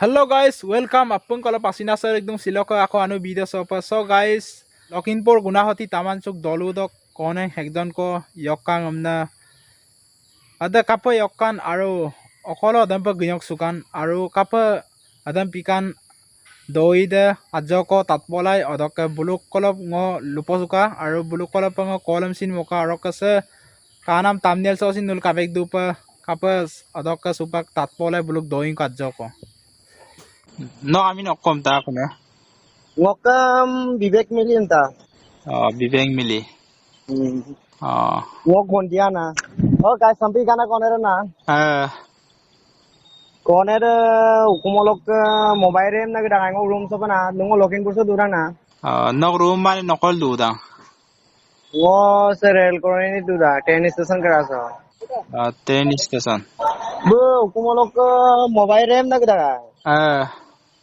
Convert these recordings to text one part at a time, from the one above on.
Hello guys, welcome. Apun kalau pasina sir ekdom siloko ako anu video sopa. So guys, Lochinpur Gunahati Tamansuk Doludok kone hekdon ko yokang amna ada kapa yokan aru okolo dampa gyok sukan aru kapa adam pikan doide ajoko tatbolai odoke buluk kolop ngo luposuka aru buluk kolop ngo kolam sin moka arokase kanam thumbnail so sin nul kabek dupa kapas odoke supak tatbolai buluk doing kajoko. No, amin okkom ta kuna. Ngokam Vivek Million ta. Bibeng mili. Ngok Mondiana. Oh guys, sampai kana konera na. Konera ukumolok mobile rem na gidang ngok room so pa na. Nungo login kurso dura na. Nok room mali nokol duda. Ngo sa rail colony dura. Train station kara sa. Train station. Bu ukumolok mobile rem na gidang.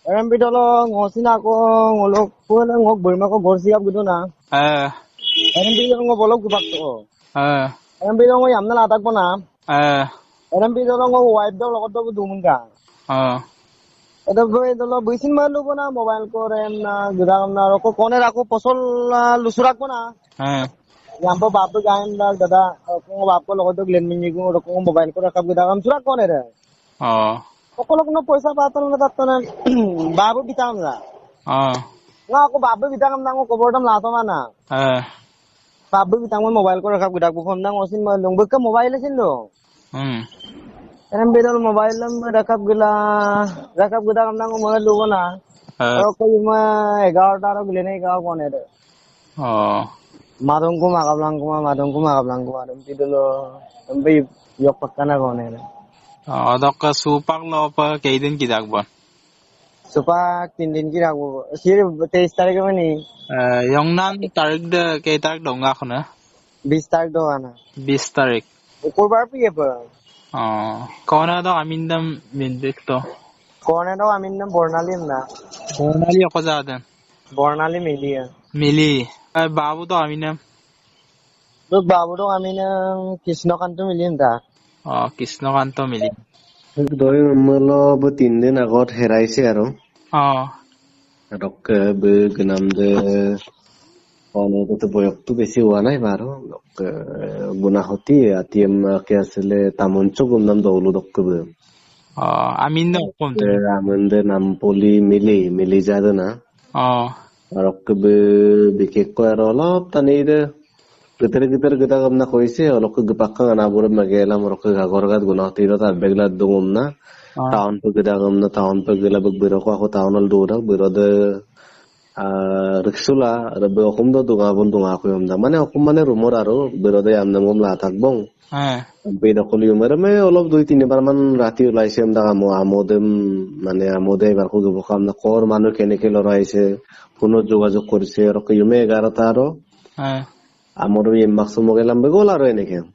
Rem bidolo ngosina ko ngolok pun ngok burma ko gorsiap gitu na. Rem bidolo ngo bolok gupak to. Rem bidolo ngo yamna latak po na. Rem bidolo ngo wipe daw lokot daw dumun ka. Ito bidolo bisin malu po na mobile ko rem na gudang na roko koner ako posol lusurak po na. Yampo bapo gain na dada ko bapo lokot daw glen minyi ko roko mobile ko rakap gudang surak koner. Okolok no poisa patol na tatana babu bitang na. Nga ako babu bitang na ko bordam lato mana. Babu bitang mo mobile ko rakap gudak phone na ngosin ma long beka mobile sin lo. Eram bedol mobile lam rakap gudak na ko mona lugo na. Aro ko yuma 11 ta ro gilene ka ko ne de. Madong ko makablang ko adum tidolo ambe yok pakkana ko ne de. Adok supak lo pa kaiden kidak bon. Supak 3 दिन की रागो सिर्फ 23 तारीख में नहीं Yongnan tarik de kay tarik do nga kuna. 20 तारीख दो आना 20 tarik. ऊपर बार पे पर Kona do amindam mindik to. कौन है तो अमीन ने बोर्नाली ना Bonali ako zadan. बोर्नाली मिली है Mili. Babu do aminam. तो बाबू तो अमीन कृष्ण कांत मिली था Kisno kanto mili. Doi malo bu 3 दिन আগত হেৰাইছে আৰু ৰক বে গনাম দে অনগত বয়সটো বেছি হোৱা নাই বাৰু ৰক গুনাহতি আতিম কে আছিলে তামনচো গনাম দৌলু দক্কবে Amin no kom to. আমন্দে নাম পলি মিলি যাদে না ৰক বে বিশেষকৈ আৰু অলপ তানিৰে Gitar kita kamna koise olok gepakka na buru magela morok gagorgat gunahti ro tar begla dungumna town pe kita kamna town pe gela begbiro ko aku town al dura biro de riksula rebe okum do dunga bun dunga aku yamda mane okum mane rumor aro biro de amna ngom la tak bong be da koli umar me olop 2-3 bar man rati ulaise amda amodem mane amode bar ko gebo kamna kor manu kene ke loraise puno jogajog korise rok yume 11 ta ro Amor yung makso mo kailang bagol aro yun eh.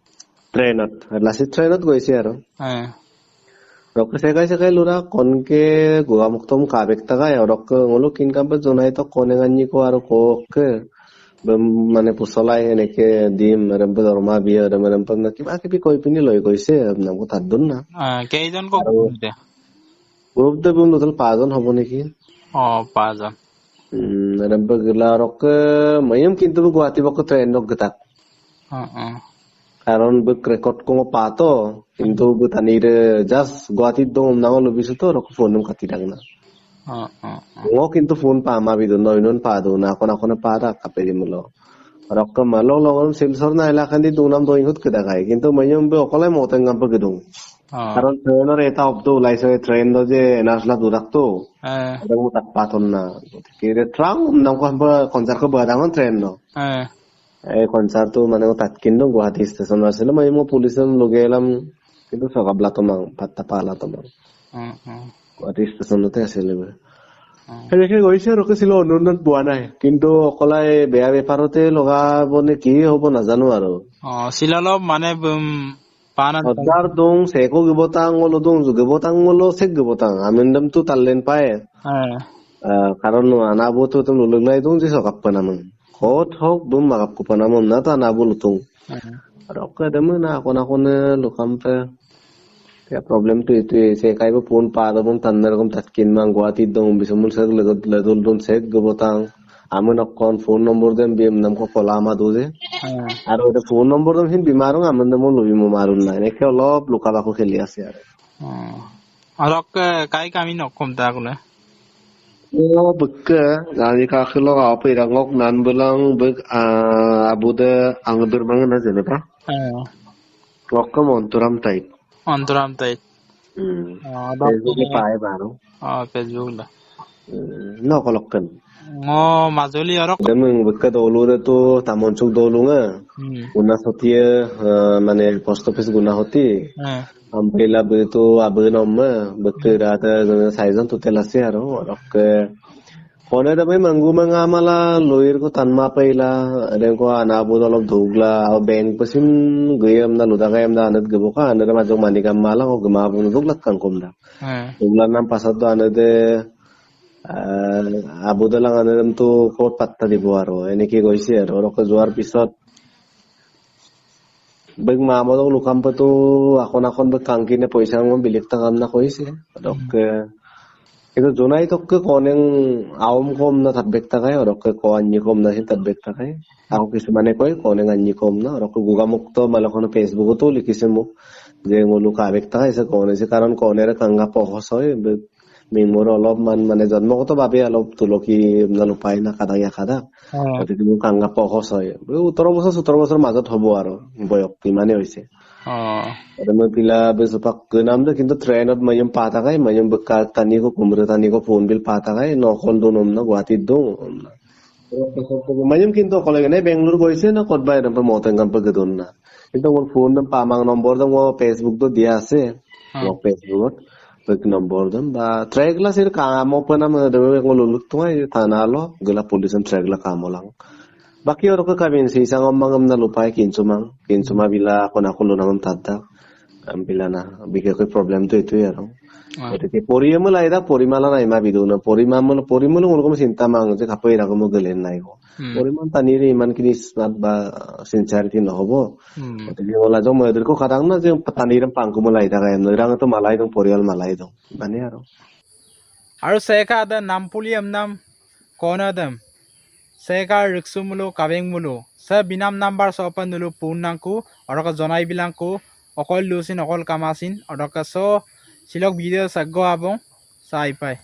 Trainot. Lasit trainot ko isi aro. Rok kasi kay lura kon ke gua muktom kabek taga ya rok ngolo kin kampa zonay to kone ganyi ko aro ko ke mane pusolay yun ke dim rempa dorma biya rempa na kipi koi pini loy ko isi na ko tadun na. Kay don ko kumte. Group de bum total 5 জন হবো নাকি? 5 জন. Rempa gila rok mayam kintu guwati bako train nok getak. Karon bek record ko pato kintu butanire jas guwati dong nangol bisu to rok phone num katidang na. Ngo kintu phone pa ma bidu noinon pa do na kona para kaperi mulo. Rok malo longom silsor na ila kandi dunam do ingut kedakai kintu mayam be okolay moteng ngam pagedung. Karon trainer eta opto laise train do je nasla durak to. Ada mutak paton na. Kira trang nang ko ba konser ko badangon train no. Konser to mane ko tatkin do Guwahati station asile may mo pulisan logelam kintu sakabla to mang patapala to mang. Guwahati station no te asile be. Heneke goise roke silo onunat boa nai kintu okolai beya beparote logabone ki hobo najanu aro. Silalo mane panan Odar dong seko gebotang ngolo dong gebotang ngolo sek gebotang amendam tu talen pae karon no anabo tu tum luglai dong jiso kappanamang hot hok dum magap kupanamon na ta anabo lutung rok ka demu na akon lukampe Ya problem tu itu saya kai phone pa da bung tan rom tatkin mang guati dong bisumul seg ledul dun seg gobotang amun akkon phone number dem bim nam ko kolama doje আর ওটা phone নম্বর দম হিন বিমারং আমান দম লবি মো মারুল না এনেকে অলপ লুকা Baku খেলি আছে আর kai kami nokom ta kuna ও বক্কা গানি কা খলো আপে রঙক নান বলং বক আবুদে আংদুর বাং না জেনে পা ওকম অন্তরাম টাইপ ফেসবুকে পায় বারো Facebook la নকলকন ngo মাজলি arok demeng beka dolu to tamoncuk dolu nga guna hotie মানে পোস্ট অফিস গুনা হতি আমপেলা বেতো আবে নম্মা বেতরা তা সাইজন তো তেলাসে আরো রক ফোনে দমে মঙ্গু মঙ্গা মালা লইর কো তানমা পেলা রে কো আনা বদলক ধুগলা আ ব্যাংক পসিম গয়ম না লুদা গায়ম না আনত গবকা আনরে মাজক মানিকাম মালা কো গমা বুন ধুগলা কাংকুমদা ধুগলা নাম পাসাদ দো আনদে আবুদলাং আনরম তো কোট পাত্তা দিব আরো এনেকি কইছে আর রক জোয়ার পিছত বেগ মামদক লুকাম পতো এখন কাংকিনে পয়সা মন বিলিক টাকাম না কইছে রক কিন্তু জোনাই তককে কোনেং আওম কম না থাকবেক টাকায় রক কো আন্নি কম না হিন থাকবেক টাকায় আও কিছু মানে কই কোনেং আন্নি কম না রক গুগামুক্ত মালখন ফেসবুকতো লিখিছে মোক যে মলু কাবেক টাকা এসে কোনেছে কারণ কোনের কাঙ্গা পহস হয় মিমোর অলপ মানে জন্মগত ভাবে অলপ তুলকি নালো পাই না কাদা খাদা গতিকে মোৰ কাঙ্গা পহস হয় 17 বছৰ মাজত হব আৰু বয়স কিমানে হৈছে মই পিলা বেসপাক নাম দে কিন্তু ট্রেনত মায়ম পাতা গায় মায়ম বকা তানি কো কুমরে তানি কো ফোন বিল পাতা গায় নকল দনম না গুয়াহাটীত দং মায়ম কিন্তু কলে গনে বেঙ্গালুরু গৈছে না কতবা এরম মতেঙ্গাম পে গদন না কিন্তু মোৰ ফোন পামাং নম্বৰ দং ফেসবুক তো দিয়া আছে ফেসবুকত এক নম্বর দম বা ট্রেগলা সির কাম ওপেন আম দেবে ngolulu tuai tanalo gela polisen tragla kamolang baki oro ka kabin si sangam mangam na lupay kinsuma bila kona kulo namam tadda bila na bigay ko problem to ito yaro ete poriyam laida porimala na ima biduna porimalo ngolko sinta mang je kapoy ra ko mo gelen nai ko poriman tanire iman kinis ba sincerity na hobo ete wala jo mo edir ko kadang na je tanire pangko mo laida kay no irang to malay dong poriyal malay dong bani aro আৰু সেকা আদা নাম পুলি নাম কোন Adam সেকা রিক্সুমুলো কাবেংমুলো সে বিনাম number সপন নুলো পুনাংকু অরক জনাই বিলাংকু অকল লুসিন অকল কামাসিন অরক স সিলক ভিডিও সাগ্গ আবং সাই পাই